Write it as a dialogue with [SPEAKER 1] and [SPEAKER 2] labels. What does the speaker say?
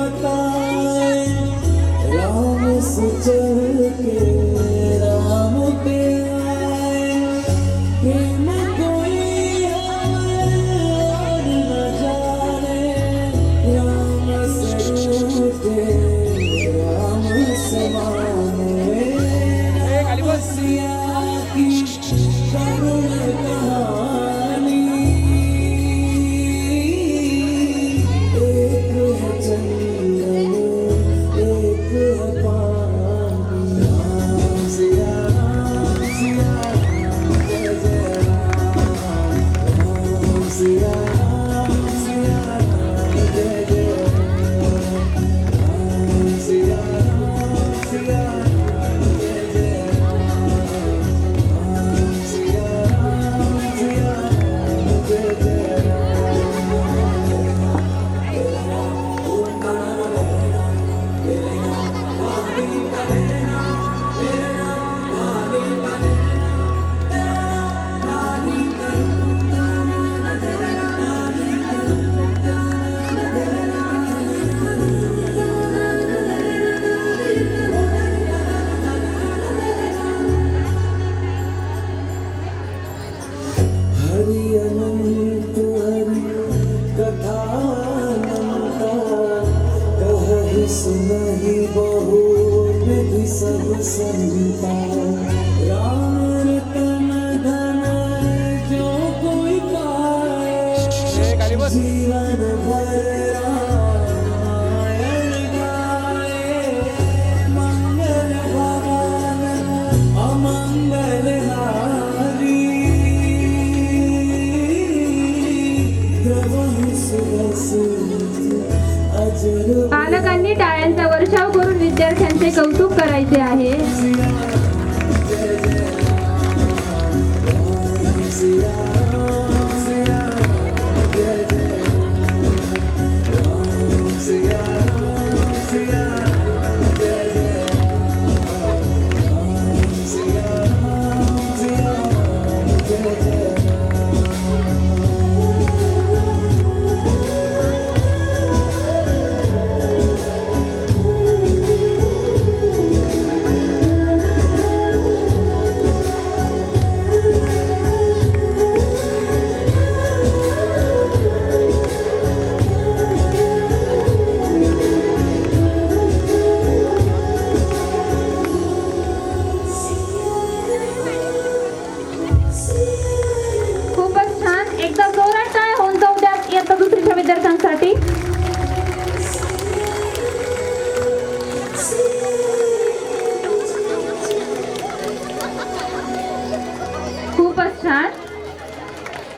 [SPEAKER 1] बताए राम से चढ़ के राम पे आए प्रेम कोई और न जाने राम से रूठे राम से माने बसिया की करुण कहानी एक है जंगल एक है पानी राम सिया सिया जय जय राम सिया सिया जय जय राम सिया सिया जय जय राम सिया सिया जय जय हरि अनंत हरि कथा अनंता कहहि सुनहि बहु विधि सब संता राम रतन धन जो कोई पाए जीवन भर रामायण गाए मंगल भवन अमंगल हारी
[SPEAKER 2] पालकांनी टाळ्यांचा वर्षाव करून विद्यार्थ्यांचे कौतुक करायचे आहे.
[SPEAKER 1] सिया